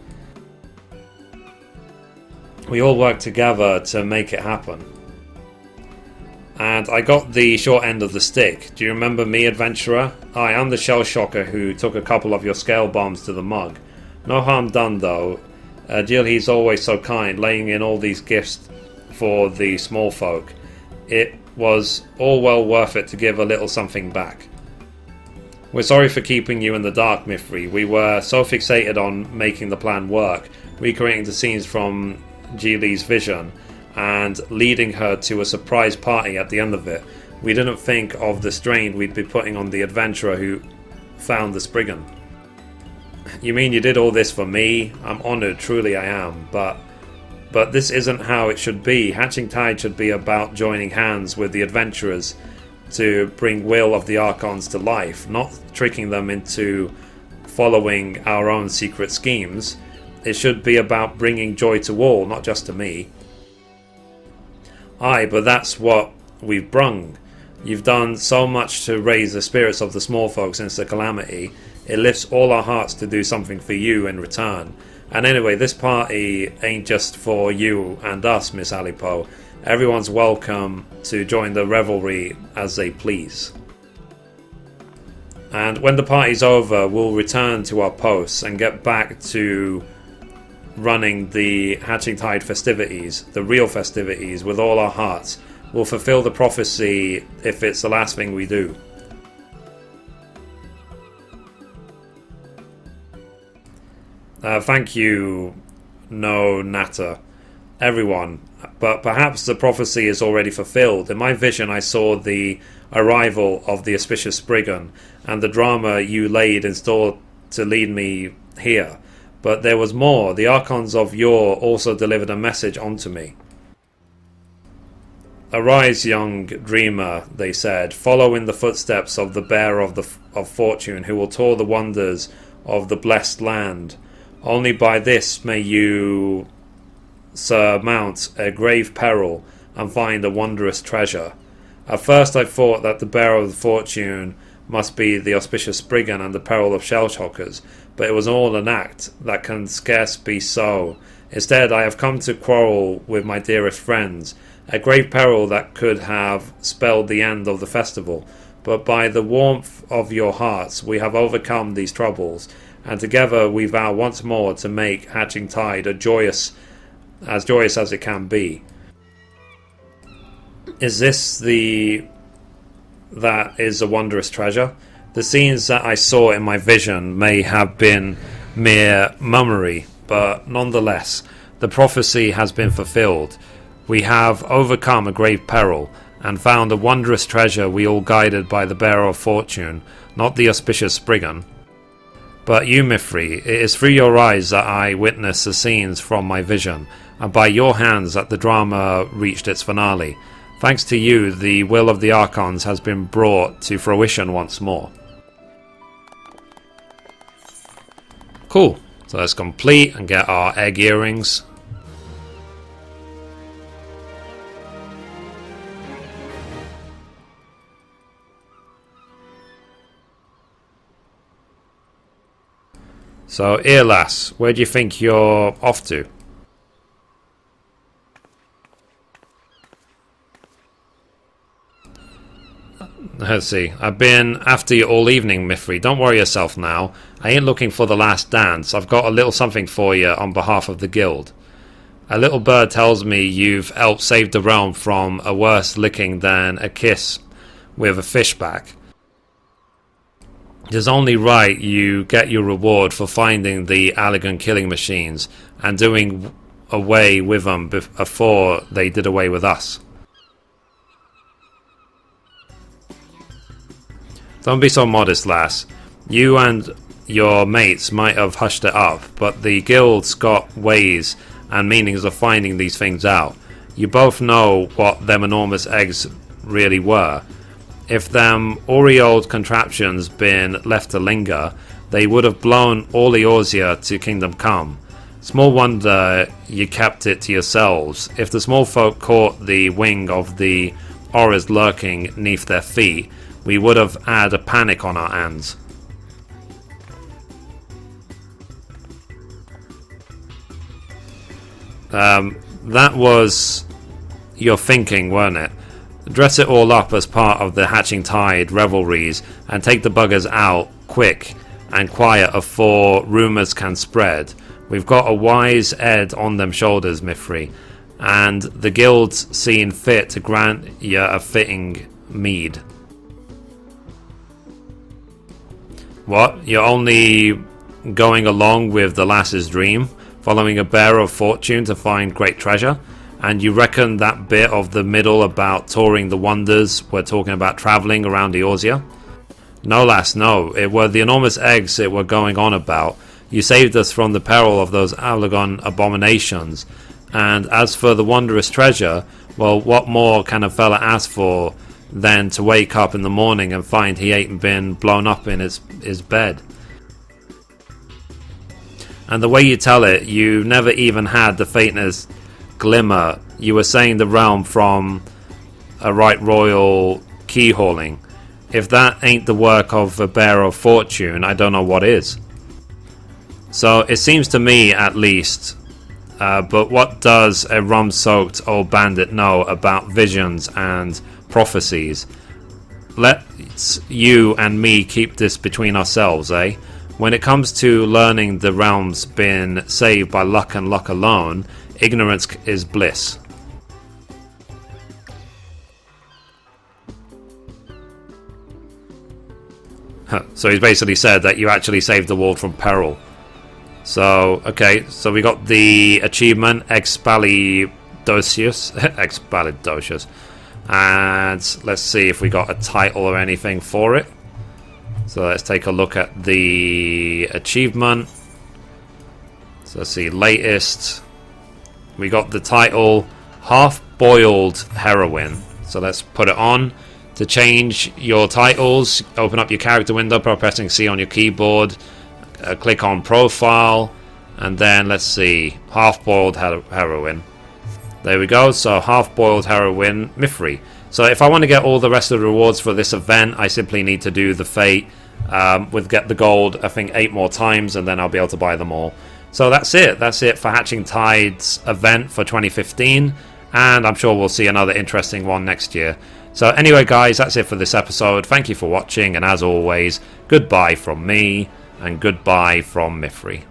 We all worked together to make it happen. And I got the short end of the stick. Do you remember me, adventurer? I am the shell shocker who took a couple of your scale bombs to the mug. No harm done though. Jihli's always so kind, laying in all these gifts for the small folk. It was all well worth it to give a little something back. We're sorry for keeping you in the dark, Mithrie. We were so fixated on making the plan work, recreating the scenes from Jihli's vision, and leading her to a surprise party at the end of it. We didn't think of the strain we'd be putting on the adventurer who found the Spriggan. You mean you did all this for me? I'm honoured, truly I am, but this isn't how it should be. Hatching Tide should be about joining hands with the adventurers to bring Will of the Archons to life, not tricking them into following our own secret schemes. It should be about bringing joy to all, not just to me. Aye, but that's what we've brung. You've done so much to raise the spirits of the small folk since the calamity. It lifts all our hearts to do something for you in return. And anyway, this party ain't just for you and us, Miss Aliapoh. Everyone's welcome to join the revelry as they please. And when the party's over, we'll return to our posts and get back to running the Hatching Tide festivities, the real festivities, with all our hearts. We'll fulfill the prophecy if it's the last thing we do. Thank you, no Natter. Everyone. But perhaps the prophecy is already fulfilled. In my vision I saw the arrival of the auspicious Spriggan, and the drama you laid in store to lead me here. But there was more. The Archons of yore also delivered a message onto me. Arise, young dreamer, they said. Follow in the footsteps of the bearer of fortune, who will tour the wonders of the blessed land. Only by this may you surmount a grave peril and find a wondrous treasure. At first I thought that the bearer of fortune must be the auspicious Spriggan and the peril of shell-shockers, but it was all an act that can scarce be so. Instead, I have come to quarrel with my dearest friends, a grave peril that could have spelled the end of the festival. But by the warmth of your hearts we have overcome these troubles, and together we vow once more to make Hatching Tide as joyous as it can be. Is this that is a wondrous treasure? The scenes that I saw in my vision may have been mere mummery, but nonetheless, the prophecy has been fulfilled. We have overcome a grave peril, and found a wondrous treasure, we all guided by the bearer of fortune, not the auspicious Spriggan. But you, Mithrie, it is through your eyes that I witnessed the scenes from my vision, and by your hands that the drama reached its finale. Thanks to you, the will of the Archons has been brought to fruition once more. Cool. So let's complete and get our egg earrings. So, Earlass, where do you think you're off to? Let's see. I've been after you all evening, Mithrie. Don't worry yourself now. I ain't looking for the last dance. I've got a little something for you on behalf of the guild. A little bird tells me you've helped save the realm from a worse licking than a kiss with a fishback. It is only right you get your reward for finding the Allagan killing machines and doing away with them before they did away with us. Don't be so modest, lass. You and your mates might have hushed it up, but the guild's got ways and meanings of finding these things out. You both know what them enormous eggs really were. If them aureoled contraptions been left to linger, they would have blown all Eorzea to Kingdom Come. Small wonder you kept it to yourselves. If the small folk caught the wing of the horrors lurking neath their feet, we would have had a panic on our hands. That was your thinking, weren't it? Dress it all up as part of the Hatching Tide revelries and take the buggers out quick and quiet afore rumours can spread. We've got a wise head on them shoulders, Mithrie, and the guild's seen fit to grant you a fitting meed. What? You're only going along with the lass's dream, following a bearer of fortune to find great treasure? And you reckon that bit of the middle about touring the wonders, we're talking about travelling around Eorzea? No, lass, no. It were the enormous eggs it were going on about. You saved us from the peril of those Allagan abominations. And as for the wondrous treasure, well, what more can a fella ask for than to wake up in the morning and find he ain't been blown up in his bed? And the way you tell it, you never even had the faintest glimmer. You were saying the realm from a right royal keyholing. If that ain't the work of a bearer of fortune, I don't know what is. So it seems to me, at least. But what does a rum-soaked old bandit know about visions and prophecies? Let's you and me keep this between ourselves, eh? When it comes to learning the realm's been saved by luck and luck alone, ignorance is bliss. So he's basically said that you actually saved the world from peril. So, okay, so we got the achievement, Eggspectations. And let's see if we got a title or anything for it. So let's take a look at the achievement. So let's see, latest. We got the title, Half-Boiled Heroine. So let's put it on. To change your titles, open up your character window by pressing C on your keyboard. Click on Profile. And then let's see, Half-Boiled Heroine. There we go, so Half-Boiled Heroine, Mithrie. So if I want to get all the rest of the rewards for this event, I simply need to do the fate with get the gold, I think 8 more times, and then I'll be able to buy them all. So that's it. That's it for Hatching Tides event for 2015, and I'm sure we'll see another interesting one next year. So anyway, guys, that's it for this episode. Thank you for watching, and as always, goodbye from me, and goodbye from Mithrie.